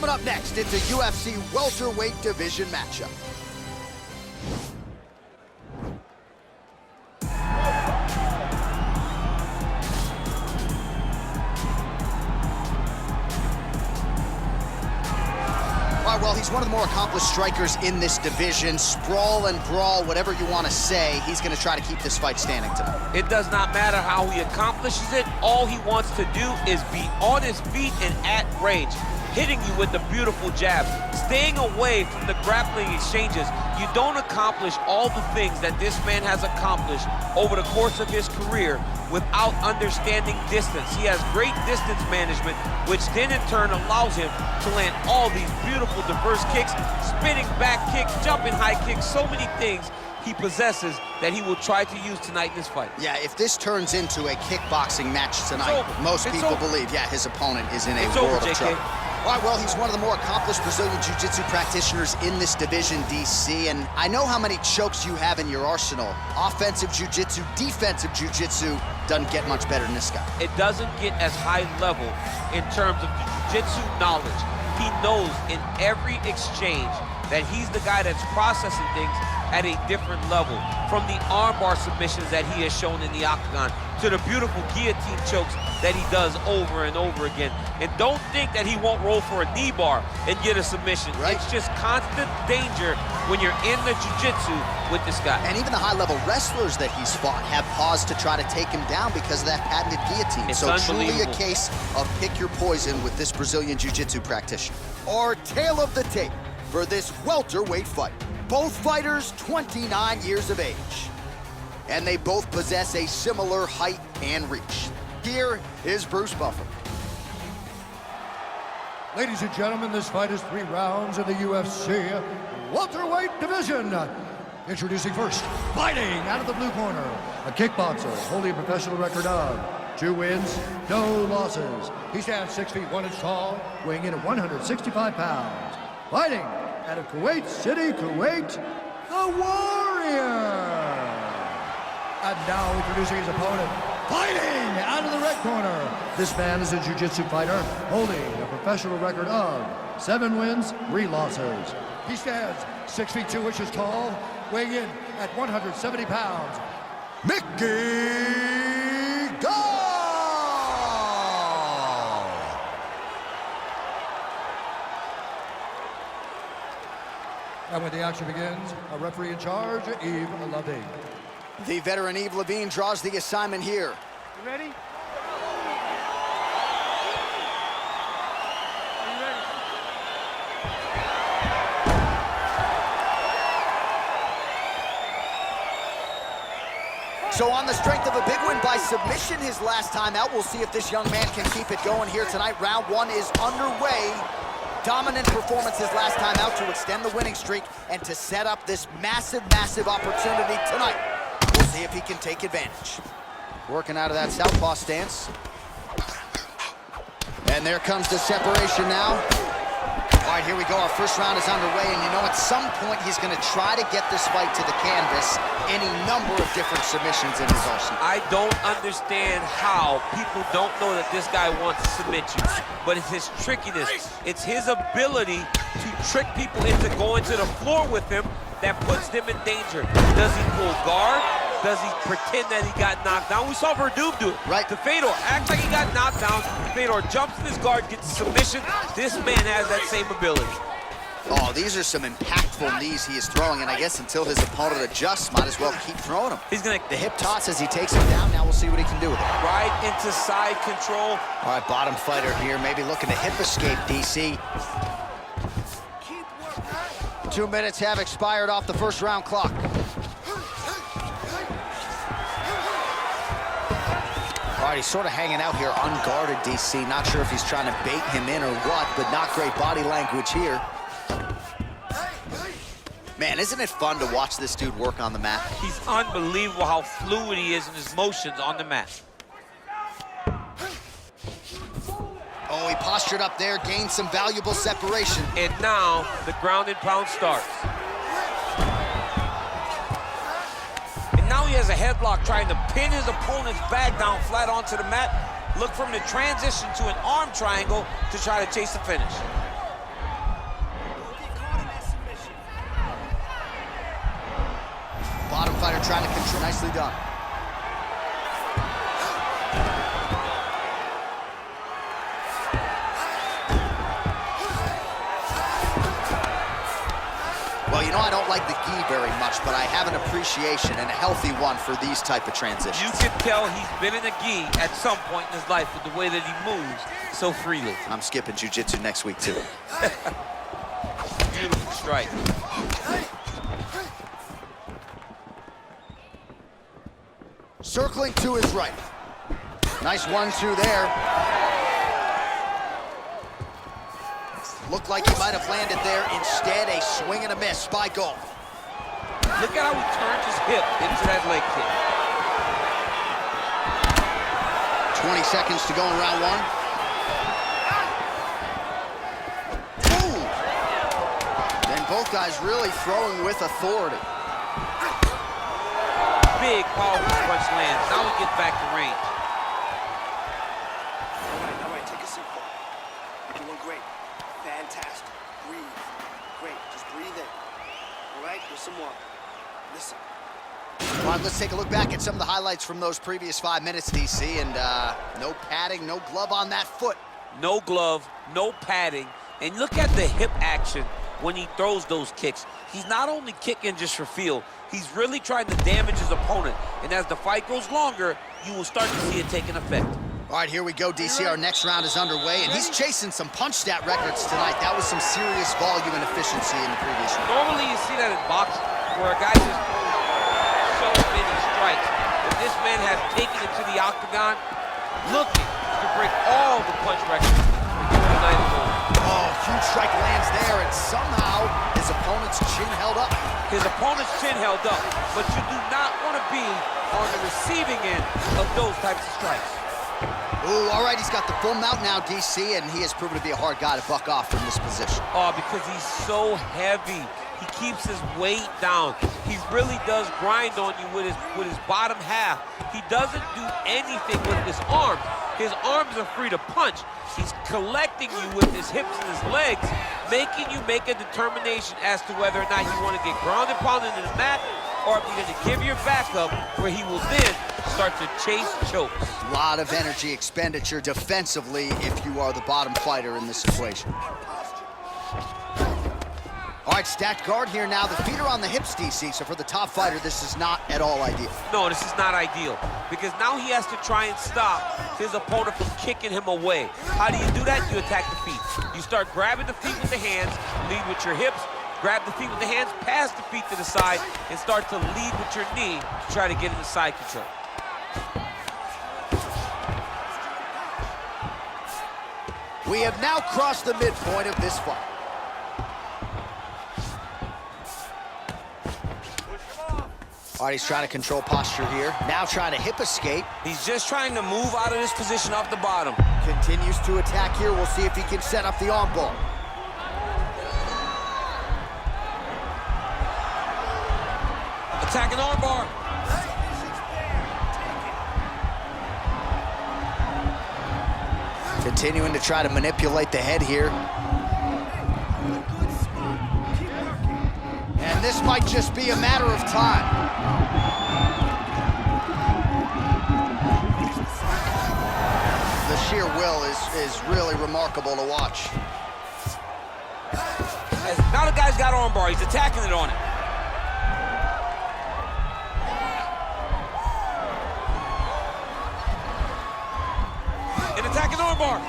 Coming up next, it's a UFC welterweight division matchup. Well, he's one of the more accomplished strikers in this division. Sprawl and brawl, whatever you want to say, he's going to try to keep this fight standing tonight. It does not matter how he accomplishes it. All he wants to do is be on his feet and at range, hitting you with the beautiful jab, staying away from the grappling exchanges. You don't accomplish all the things that this man has accomplished over the course of his career without understanding distance. He has great distance management, which then in turn allows him to land all these beautiful diverse kicks, spinning back kicks, jumping high kicks, so many things he possesses that he will try to use tonight in this fight. Yeah, if this turns into a kickboxing match tonight, most people believe, yeah, his opponent is in a world of trouble. All right, well, he's one of the more accomplished Brazilian Jiu-Jitsu practitioners in this division, DC, and I know how many chokes you have in your arsenal. Offensive Jiu-Jitsu, defensive Jiu-Jitsu, doesn't get much better than this guy. It doesn't get as high level in terms of Jiu-Jitsu knowledge. He knows in every exchange that he's the guy that's processing things at a different level, from the armbar submissions that he has shown in the octagon to the beautiful guillotine chokes that he does over and over again. And don't think that he won't roll for a knee bar and get a submission. Right. It's just constant danger when you're in the jiu-jitsu with this guy. And even the high-level wrestlers that he's fought have paused to try to take him down because of that patented guillotine. It's so truly a case of pick your poison with this Brazilian jiu-jitsu practitioner. Our tale of the tape for this welterweight fight. Both fighters 29 years of age, and they both possess a similar height and reach. Here is Bruce Buffer. Ladies and gentlemen, this fight is 3 rounds in the UFC welterweight division. Introducing first, fighting out of the blue corner, a kickboxer holding a professional record of 2 wins, no losses. He stands 6 feet 1 inch tall, weighing in at 165 pounds. Fighting out of Kuwait City, Kuwait, the Warrior. And now introducing his opponent, fighting out of the red corner. This man is a jiu-jitsu fighter holding a professional record of 7 wins, 3 losses. He stands 6 feet 2 inches tall, weighing in at 170 pounds. Mickey Gall! And when the action begins, a referee in charge, Yves Levine. The veteran Yves Levine draws the assignment here. You ready? Are you ready? So on the strength of a big win by submission his last time out, we'll see if this young man can keep it going here tonight. Round 1 is underway. Dominant performance his last time out to extend the winning streak and to set up this massive, massive opportunity tonight. We'll see if he can take advantage. Working out of that southpaw stance. And there comes the separation now. All right, here we go. Our first round is underway, and you know at some point he's going to try to get this fight to the canvas. Any number of different submissions in his arsenal. I don't understand how people don't know that this guy wants to submit you, but it's his trickiness. It's his ability to trick people into going to the floor with him that puts them in danger. Does he pull guard? Does he pretend that he got knocked down? We saw Verdum do it. Right. To Fedor, acts like he got knocked down. Fedor jumps in his guard, gets a submission. This man has that same ability. Oh, these are some impactful knees he is throwing, and I guess until his opponent adjusts, might as well keep throwing them. He's gonna the hip toss as he takes him down. Now we'll see what he can do with it. Right into side control. All right, bottom fighter here, maybe looking to hip escape, DC. 2 minutes have expired off the first round clock. All right, he's sort of hanging out here unguarded, DC. Not sure if he's trying to bait him in or what, but not great body language here. Man, isn't it fun to watch this dude work on the mat? He's unbelievable how fluid he is in his motions on the mat. Oh, he postured up there, gained some valuable separation. And now the ground and pound starts. And now he has a headlock trying to pin his opponent's back down flat onto the mat. Look for him to transition to an arm triangle to try to chase the finish. trying to control. Nicely done. Well, you know, I don't like the gi very much, but I have an appreciation and a healthy one for these type of transitions. You can tell he's been in a gi at some point in his life with the way that he moves so freely. I'm skipping jiu-jitsu next week, too. Beautiful strike. Circling to his right. Nice 1-2 there. Looked like he might have landed there. Instead, a swing and a miss by Gold. Look at how he turns his hip into that leg kick. 20 seconds to go in round one. Ooh! Then both guys really throwing with authority. Big, powerful punch lands. Now we get back to range. All right, take a seat. You're doing great. Fantastic. Breathe. Great. Just breathe in. All right? Here's some more. Listen. All right, let's take a look back at some of the highlights from those previous 5 minutes, DC, and no padding, no glove on that foot. No glove, no padding, and look at the hip action when he throws those kicks. He's not only kicking just for feel, he's really trying to damage his opponent, and as the fight goes longer, you will start to see it take an effect. All right, here we go, DC. Our next round is underway, and he's chasing some punch stat records tonight. That was some serious volume and efficiency in the previous round. Normally you see that in boxing, where a guy just throws so many strikes. But this man has taken it to the octagon, looking to break all the punch records before the night is over. Oh, huge strike lands there, and somehow his opponent's chin held up. His opponent's chin held up, but you do not want to be on the receiving end of those types of strikes. Ooh, all right, he's got the full mount now, DC, and he has proven to be a hard guy to buck off from this position. Oh, because he's so heavy. He keeps his weight down. He really does grind on you with his bottom half. He doesn't do anything with his arms. His arms are free to punch. He's collecting you with his hips and his legs, making you make a determination as to whether or not you want to get ground and pounded in the mat, or if you're going to give your back up, where he will then start to chase chokes. A lot of energy expenditure defensively if you are the bottom fighter in this equation. All right, stacked guard here now. The feet are on the hips, DC, so for the top fighter, this is not at all ideal. No, this is not ideal, because now he has to try and stop his opponent from kicking him away. How do you do that? You attack the feet. You start grabbing the feet with the hands, lead with your hips, grab the feet with the hands, pass the feet to the side, and start to lead with your knee to try to get into side control. We have now crossed the midpoint of this fight. All right, he's trying to control posture here. Now trying to hip escape. He's just trying to move out of this position off the bottom. Continues to attack here. We'll see if he can set up the arm bar. Attacking arm bar. Continuing to try to manipulate the head here. And this might just be a matter of time. The sheer will is really remarkable to watch. Now the guy's got arm bar. He's attacking it on it. And attacking arm bar.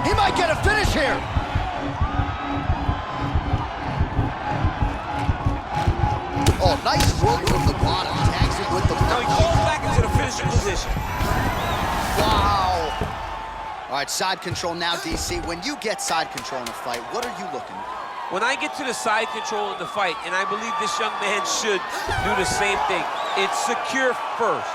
He might get a finish here. Oh, nice work from the bottom. Tags it with the... Now he falls back into the finishing position. Wow. All right, side control now, DC. When you get side control in a fight, what are you looking at? When I get to the side control in the fight, and I believe this young man should do the same thing, it's secure first.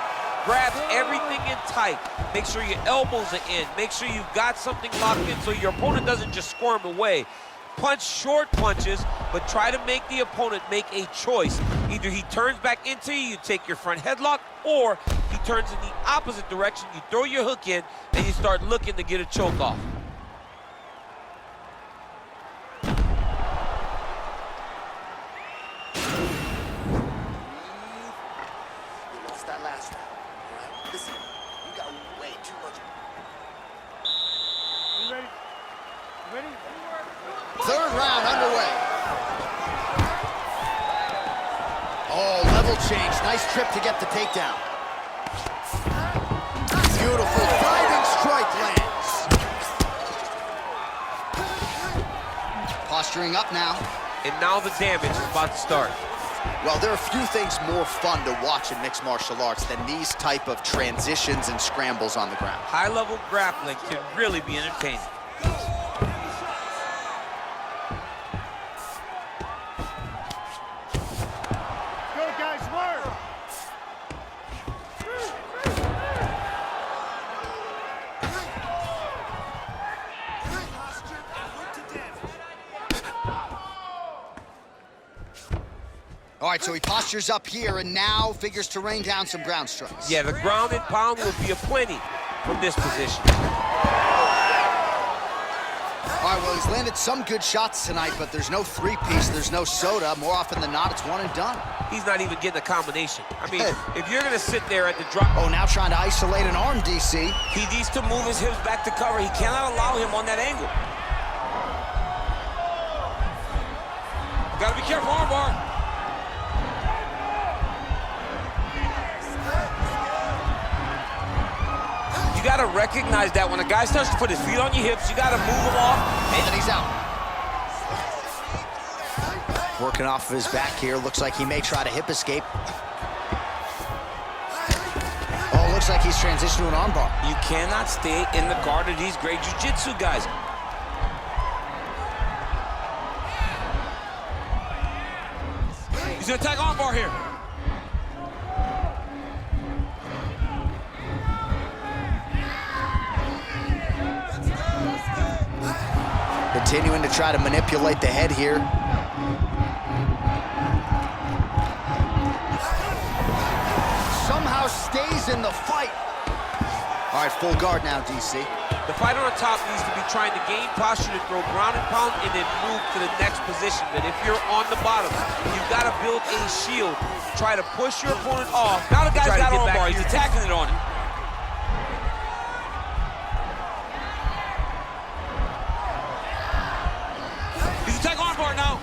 Grab everything in tight. Make sure your elbows are in. Make sure you've got something locked in so your opponent doesn't just squirm away. Punch short punches, but try to make the opponent make a choice. Either he turns back into you, you take your front headlock, or he turns in the opposite direction, you throw your hook in, and you start looking to get a choke off. You lost that last round, all right? Listen, you got way too much. You ready? You ready? Third round underway. Oh, level change. Nice trip to get the takedown. Beautiful diving strike lands. Posturing up now. And now the damage is about to start. Well, there are few things more fun to watch in mixed martial arts than these type of transitions and scrambles on the ground. High-level grappling can really be entertaining. Go, guys, work! All right, so he postures up here and now figures to rain down some ground strikes. Yeah, the ground and pound will be aplenty from this position. All right, well, he's landed some good shots tonight, but there's no three-piece, there's no soda. More often than not, it's one and done. He's not even getting a combination. I mean, if you're going to sit there at the drop... Oh, now trying to isolate an arm, DC. He needs to move his hips back to cover. He cannot allow him on that angle. Gotta be careful, armbar. You gotta recognize that when a guy starts to put his feet on your hips, you gotta move him off. And then he's out. Working off of his back here. Looks like he may try to hip escape. Oh, looks like he's transitioned to an armbar. You cannot stay in the guard of these great jiu-jitsu guys. He's gonna attack armbar here. Continuing to try to manipulate the head here. Somehow stays in the fight. All right, full guard now, DC. The fighter on top needs to be trying to gain posture to throw ground and pound and then move to the next position. But if you're on the bottom, you've got to build a shield. Try to push your opponent off. Now the guy's got armbar. He's attacking it on him. He's attacking armbar now.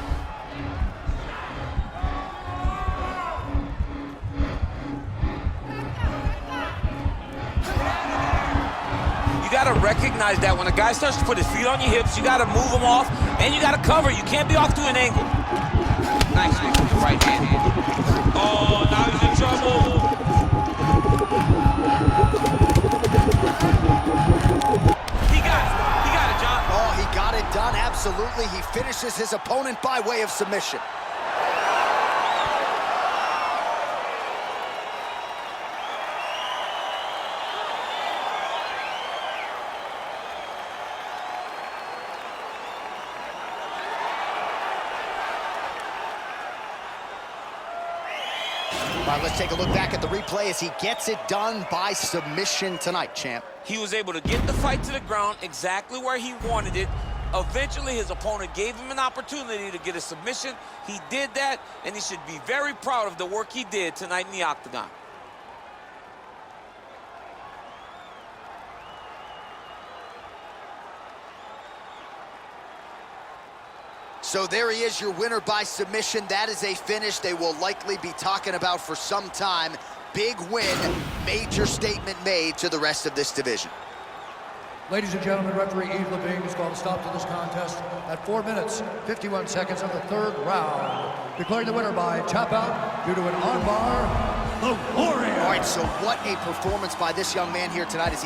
You gotta recognize that when a guy starts to put his feet on your hips, you gotta move him off, and you gotta cover. You can't be off to an angle. Nice with the right hand. Oh, now he's in trouble. He got it, John. Oh, he got it done, absolutely. He finishes his opponent by way of submission. All right, let's take a look back at the replay as he gets it done by submission tonight, champ. He was able to get the fight to the ground exactly where he wanted it. Eventually, his opponent gave him an opportunity to get a submission. He did that, and he should be very proud of the work he did tonight in the octagon. So there he is, your winner by submission. That is a finish they will likely be talking about for some time. Big win, major statement made to the rest of this division. Ladies and gentlemen, referee Yves Levine has called a stop to this contest at 4 minutes, 51 seconds of the third round, declaring the winner by tap out due to an armbar, the Warrior. All right, so what a performance by this young man here tonight as he